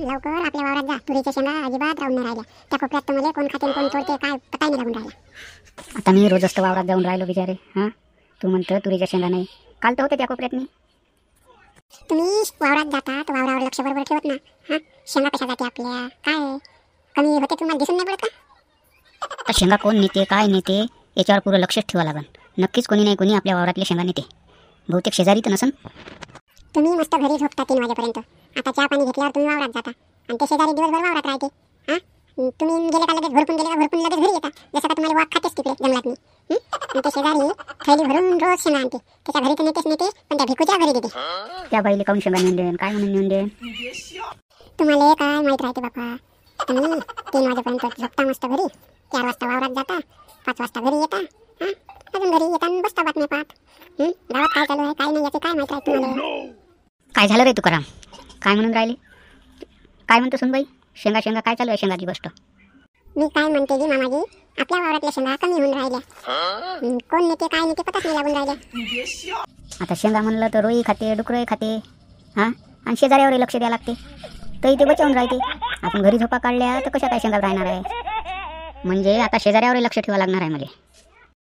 लवकर आपल्या वावरात जा. तुरीच्या शेंगा अजिबात राहून नाही राहिल्या. त्या कोपऱ्यात तर मला कोण खाते कोण तोडते काय पता नाही लागून राहिला. आता मी रोज असतं वावरात जाऊन राहिलो बिचारे. हां, तू म्हणतं तुरीच्या शेंगा नाही. काल तर होते त्या कोपऱ्यात मी. तुम्ही वावरात जाता तर वावरावर लक्ष बरोबर ठेवत ना. हां, शेंगा कशा जाते आपल्या काय कमी होते तुम्हाला दिसून नाही पडत का? आता शेंगा कोण नेते काय नेते याच्यावर पुरं लक्षच ठेवा लागन. नक्कीच कोणी नाही कोणी आपल्या वावरातल्या शेंगा नेते. बहुतेक शेजारी तर नसन. तुम्ही मस्त घरी झोपता 3 वाजेपर्यंत. आता चहा पाणी घेतल्यावर तुम्ही वावरात जाता आणि ते शेजारी दिवसभर वावरात राहते. हां, तुम्ही गेले का लगेच घरपून गेले का घरपून लगेच घरी येता. जसं का तुम्हाला वाघ खातेच तिकडे जंगलात मी. आणि ते शेजारी थैली भरून रोज शेंगा आणते. त्याच्या घरी तर नेतेच नेते पण त्या भिकूच्या घरी देते. त्या बाईले काऊन शेंगा नेऊन देईन काय म्हणून नेऊन देईन. तुम्हाला काय माहीत राहते बापा. तुम्ही 3 वाजेपर्यंत झोपता मस्त घरी. 4 वाजता वावरात जाता. 5 वाजता घरी येता. हां, अजून घरी येताना बसता बातम्या पाहत. गावात काय चालू आहे काय नाही याचं काय माहीत राहते तुम्हाला. काय झालं रे तुकाराम काय म्हणून राहिले. काय म्हणतो सुनबाई शेंगा शेंगा काय चालू आहे शेंगाची गोष्ट. मी काय म्हणते की मामाजी आपल्या वावरातल्या शेंगा कमी होऊन राहिल्या. कोण नेते काय नेते पताच नाही लागून राहिल्या. आता शेंगा म्हणलं तर रोई खाते डुकरंही खाते. हां, आणि शेजाऱ्यावरही लक्ष द्यावं लागते. तरी ते बचावून राहते. आपण घरी झोपा काढल्या तर कशा काय शेंगा राहणार आहे. म्हणजे आता शेजाऱ्यावरही लक्ष ठेवावं लागणार आहे मला.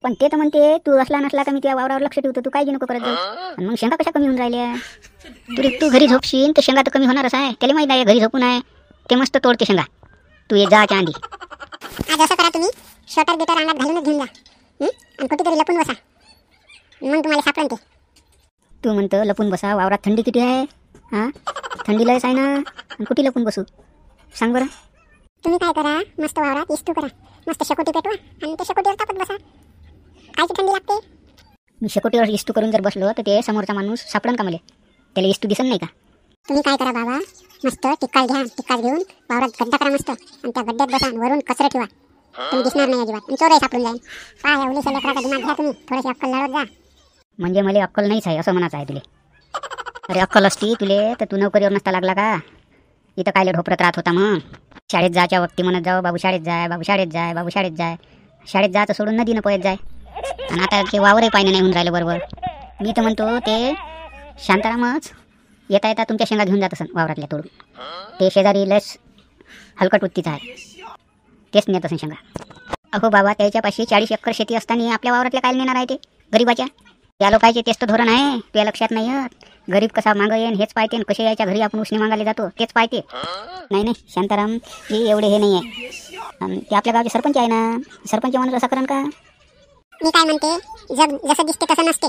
पण ते तर म्हणते तू असला नसला का मी त्या वावरावर लक्ष ठेवतो तू काय नको करत जाऊ. आणि मग शेंगा कशा कमी होऊन राहिल्या. तू घरी झोपशील तर शेंगा तर कमी होणारच आहे. त्याला माहीत आहे घरी झोपून आहे ते मस्त तोडते शेंगा. तू ये जाच्या आधी. आज असं करा तुम्ही शटर बिटर अंगात घालूनच घेऊन जा. आणि कुठेतरी लपून बसा मग तुम्हाला सापडन ते. तू म्हणतं लपून बसा वावरात थंडी किती आहे. हां, थंडी लयच आहे ना. आणि कुठे लपून बसू सांग बरं. तुम्ही काय करा मस्त वावरात इस्तू करा. मस्त शकोटी पेटवा आणि त्या शकोटीवर तापत बसा. कायची थंडी लागते. मी शेकोटीवर इस्तू करून जर बसलो तर ते समोरचा माणूस सापडन का मला. त्याला इस्तू दिसन नाही का. तुम्ही काय करा बाबा मस्त टिक्काल घ्या. टिक्काल घेऊन वावरात गड्डा करा मस्त आणि त्या गड्ड्यात बसा वरून कचरा ठेवा. तुम्ही दिसणार नाही अजिबात. चोरही सापडून जाईल. काय एवढी लेकराचा दिमाग घ्या तुम्ही. थोडीशी अक्कल लढवत जा. म्हणजे मला अक्कल नाहीच आहे असं म्हणायचं आहे तुले. अरे अक्कल असती तुले तर तू नोकरीवर नसता लागला का. इथं कायले ढोपरत राहत होता मग. शाळेत जायच्या वक्ती म्हणत जाऊ बाबू शाळेत जाय बाबू शाळेत जाय बाबू शाळेत जाय. शाळेत जायचं सोडून नदीनं पळत जाय. आणि आता ते वावरही पाहिजे नाही होऊन राहिलं बरोबर. मी तर म्हणतो ते शांतारामच येता येता तुमच्या शेंगा घेऊन जात असन वावरातल्या तोडून. ते शेजारी लस हलकट वृत्तीचं आहे तेच नेत असेल शेंगा. अहो बाबा त्याच्यापाशी 40 एकर शेती असताना आपल्या वावरातल्या काय नेणार आहे ते गरीबाच्या. त्या लोकांचे तेच तर धोरण आहे. तुझ्या लक्षात नाही येत. गरीब कसा मागं येईन हेच पाहते. कसे यायच्या घरी आपण उसने मागायला जातो तेच पाहते. नाही शांताराम हे एवढे हे नाही आहे. ते आपल्या गावचे सरपंच आहे ना. सरपंच माणूस असं करण का. मी काय म्हणते जग जसं दिसते तसं नसते.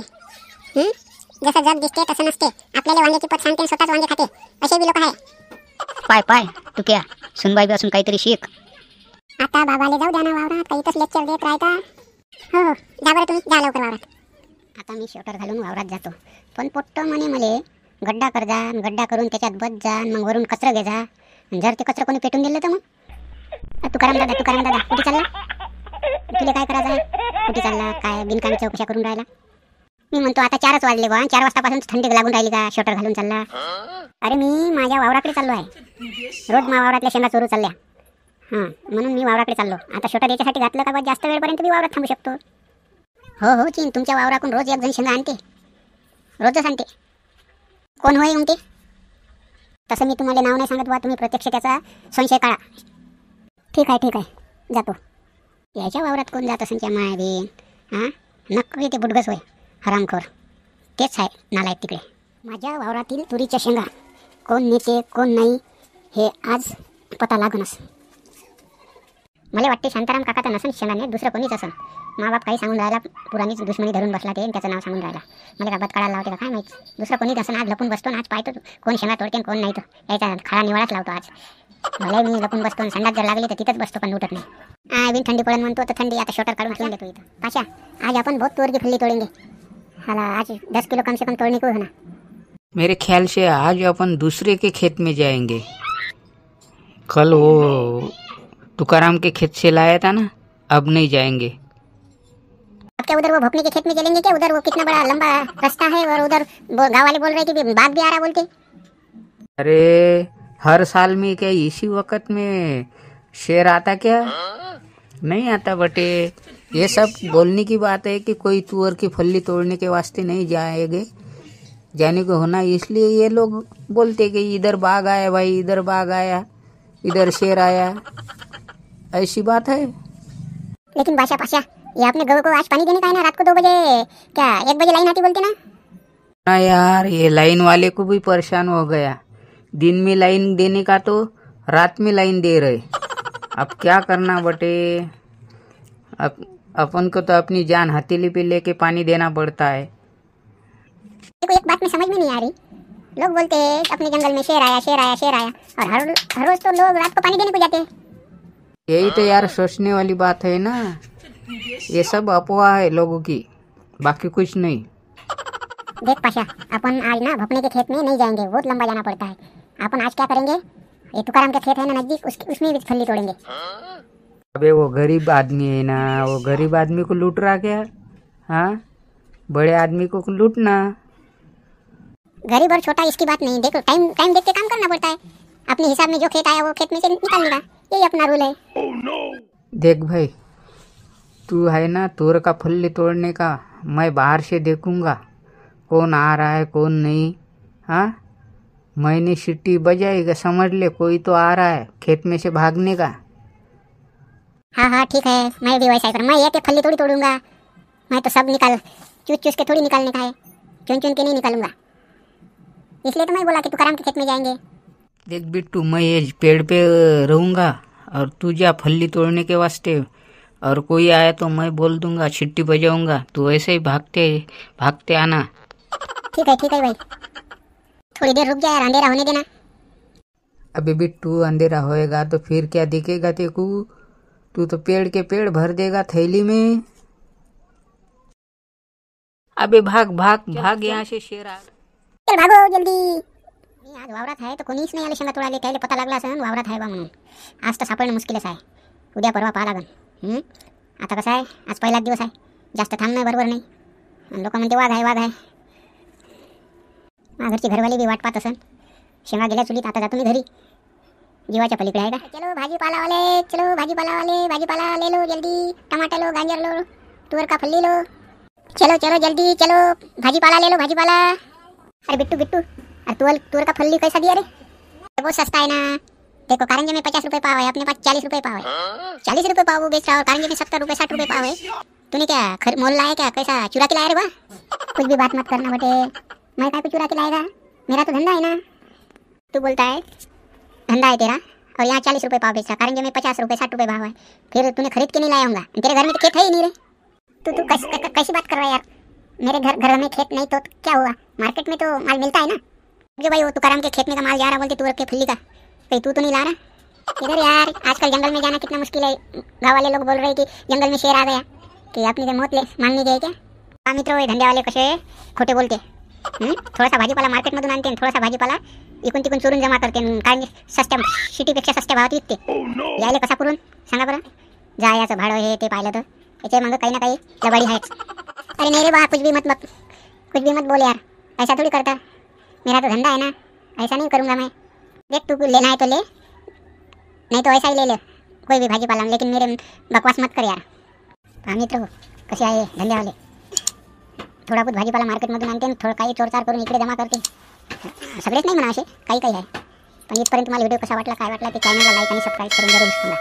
जसं जग दिसते तसं नसते. आपल्याला वांग्याची पत सांगते स्वतःच वांगे खाते असे बी लोक आहे. पाय तू क्या सुनबाई बी असून काहीतरी शिक. आता बाबाले जाऊ द्या ना वावरात काही इथंच लेक्चर देत राहता. हो जा बरं तुम्ही जा लवकर वावरात. आता मी शटर घालून वावरात जातो. पण पोट्ट म्हणे मले गड्डा कर जा गड्डा करून त्याच्यात बस जा मग वरून कचरा घे जा. जर ते कचरा कोणी पेटून दिलं तर मग तुकाराम दादा कुठे चालला. तुला काय करायचं आहे कुठे चालला काय बिनकामी चौकशा करून राहिला. मी म्हणतो आता 4च वाजले बा 4 वाजतापासून थंडी लागून राहिली का शटर घालून चालला. अरे मी माझ्या वावराकडे चाललो आहे. रोज माझ्या वावरातल्या शेंगा चोरू चालल्या. हां म्हणून मी वावराकडे चाललो. आता शटर याच्यासाठी घातलं का बा जास्त वेळपर्यंत मी वावरात थांबू शकतो. हो चीन तुमच्या वावराकडून रोज एक जण शेंगा आणते. रोजच आणते. कोण होय मग ते. तसं मी तुम्हाला नाव नाही सांगत बा तुम्ही प्रत्यक्ष त्याचा संशय काढा. ठीक आहे जातो. याच्या वावरात कोण जात असेल त्या मायाबीन. हां नक्की ते बुडगस होय हरामखोर तेच आहे नालायक तिकडे. माझ्या वावरातील तुरीच्या शेंगा कोण नेते कोण नाही हे आज पता लागूनच. मला वाटते शांताराम काका तर नसन शेंगा नेत दुसरं कोणीच असन. बाप काही सांगून राहिला पुराणीच दुश्मनी धरून बसला ते त्याचं नाव सांगून राहिला. मला का बत काढायला लावते का काय माहिती. दुसरं कोणीच असं आज लपून बसतो आज पाहतो कोण शेंगा तोडते कोण नाही. तो याचा खाडा निवाळाच लावतो आज. भले मी लपून बसतो संडास जर लागली तर तिथंच बसतो पण उठत नाही. बिन थंडी पडन म्हणतो तर थंडी आता शटर काढून ठेवून देतो इथं. पाशा आज आपण बहुत तुअर की फल्ली तोडेंगे. हाला आज 10 किलो कम से कम तोड़ने को है ना. मेरे ख्याल से आज अपन दूसरे के खेत में जाएंगे. कल वो तुकाराम के खेत से लाया था ना अब नहीं जाएंगे. क्या उधर वो भोपने के खेत में चलेंगे क्या. उधर वो कितना बड़ा लंबा रास्ता है और उधर गाँव वाले बोल रहे थे कि बाघ भी आ रहा बोलते. अरे हर साल में क्या इसी वक्त में शेर आता क्या. नहीं आता बटे. ये सब बोलने की बात है कि कोई तुअर की फल्ली तोड़ने के वास्ते नहीं जाएंगे. जाने को होना, इसलिए ये लोग बोलते कि इधर बाघ आया भाई, इधर बाघ आया, इधर शेर आया। ऐसी बात है। लेकिन बादशाह पाशा, ये आपने गौ को आज पानी देने का है ना, रात को 2 बजे, क्या 1 बजे लाइन आती बोलते ना? ना यार, ये लाइन वाले को भी परेशान हो गया। दिन में लाइन देने का तो रात में लाइन दे रहे। अब क्या करना बटे, अपन को तो अपनी जान हथेली पे लेके पानी देना पड़ता है। देखो, एक बात में समझ में नहीं आ रही। लोग बोलते हैं अपने जंगल में शेर आया, शेर आया, शेर आया, और हर रोज तो लोग रात को पानी देने को जाते हैं। यही तो यार सोचने वाली बात है ना। ये सब अफवाह है लोगों की, बाकी कुछ नहीं। देख पाशा, अपन आज ना भपने के खेत में नहीं जाएंगे, बहुत लंबा जाना पड़ता है। अपन आज क्या करेंगे, ये तुकाराम का खेत है ना नजदीक, उसमें भी फल्ली तोड़ेंगे। अबे वो गरीब आदमी है ना, वो गरीब आदमी को लूट रहा क्या? हाँ, बड़े आदमी को लूटना। गरीब और छोटा इसकी बात नहीं, देखो टाइम टाइम देख के काम करना पड़ता है। अपने हिसाब में जो खेत आया वो खेत में से निकालने का, यही अपना रूल है। देख भाई, तू है ना तोर का फल्ली तोड़ने का, मैं बाहर से देखूंगा कौन आ रहा है कौन नहीं। हाँ, मैंने सीटी बजाएगा, समझ ले कोई तो आ रहा है खेत में से भागने का। हाँ हाँ ठीक है, मैं भी वैसा ही करूँ। मैं एक फल्ली थोड़ी तोड़ूंगा, मैं तो सब निकाल चूस चूस के थोड़ी निकालने का है, चुन चुन के नहीं निकालूंगा। इसलिए तो मैं बोला कि तुकाराम के खेत में जाएंगे। देख बिट्टू, मैं ये पेड़ पे रहूंगा और तू जा फल्ली तोड़ने के वास्ते, और कोई आया तो मैं बोल दूंगा, छिट्टी बजाऊंगा, तू ऐसे ही भागते भागते आना। ठीक है भाई, थोड़ी देर रुक जा यार, अंधेरा होने देना। अबे बिट्टू, अंधेरा होएगा तो फिर क्या दिखेगा तेरे को? तू तो पेड़ के पेड़ भर देगा थैली में। अबे भाग भाग भाग, यहाँ से शेर आ। चल भागो जल्दी। आज वावरात आहे तर कोणीच नाही आले शेंगा तोडायला, त्याला पता लागला असेल वावरात आहे बा म्हणून। आज तर सापडणं मुश्किलच आहे, उद्या परवा पाहा लागन। आता कसं आहे, आज पहिलाच दिवस आहे, जास्त थांबणं बरोबर नाही। आणि लोक म्हणते वाघ आहे वाघ आहे। माझ्या घरची घरवाली बी वाट पाहत असन, शेंगा गेल्या चुलीत, आता जातो मी घरी। जीवाच्या पलीकडे आहे का? चलो भाजीपाला वाले, चलो भाजीपाला वाले, भाजीपाला ले लो जल्दी, टमाटर लो, गाजर लो, तुअर का फल्ली लो, चलो चलो जल्दी चलो, भाजीपाला ले लो भाजीपाला। अरे बिट्टू बिट्टू, अरे तुअर का फल्ली कैसा दिया रे? बहुत सस्ता है ना। देखो कारंजे में 50 रुपए पाव है, अपने पास 40 रुपए पाव है। 40 रुपए पाव वो बेच रहा है, और कारंजे में 70 रुपए 60 रुपए पाव है। तूने क्या मोल लाया क्या? कैसा चुरा के लाया रे बा? कुछ भी बात मत करना बेटे, मैं काय को चुरा के लाएगा, मेरा तो धंधा है ना। तू बोलता है धंधा है तेरा, और यहाँ 40 रुपए पाव बेच रहा, कारंजे में 50 रुपए 60 रुपए भाव है, फिर तूने खरीद के नहीं लाया होगा। तेरे घर में तो खेत है ही नहीं रे। तू कैसी बात कर रहा है यार? मेरे घर में खेत नहीं तो क्या हुआ, मार्केट में तो माल मिलता है ना। जो भाई वो तुकाराम के खेत में का माल जा रहा बोलते तुअर के फल्ली का, भाई तू तो नहीं ला रहा इधर यार। आजकल जंगल में जाना कितना मुश्किल है। गाँव वाले लोग बोल रहे कि जंगल में शेर आ गया, कि अपनी तो मौत मांगनी गई क्या? हाँ मित्र, धंदे वाले कसे खोटे बोलते। थोडासा भाजीपाला मार्केटमधून आणते, थोडासा भाजीपाला इकून तिकून चोरून जमा करते, कारण सस्त्या सिटीपेक्षा सस्त्या भावात विकते। यायला कसा पुरून सांगा बरं? जायचं भाडं हे ते पाहिलं तर याच्या मग काही ना काही लबाडी आहेच। अरे नहीं रे बा, कुछ भी मत बोल यार, ऐसा थोड़ी करता, मेरा तो धंधा है ना, ऐसा नहीं करूँगा मैं। देख तू लेना है तो ले, नहीं तो ऐसा ही ले ले कोई भी भाजीपाला, लेकिन मेरे बकवास मत कर यार। हाँ मित्र, कसे आहे धंदे वाले? थोडा बहुत भाजीपाला मार्केटमधून आणते, थोडं काही चोरचार करून इकडे जमा करते। सगळेच नाही म्हणा असे, काही आहे। पण इथपर्यंत तुम्हाला व्हिडिओ कसा वाटला काय वाटला ते चॅनलला लाईक आणि सबस्क्राईब करून जरूर सांगा।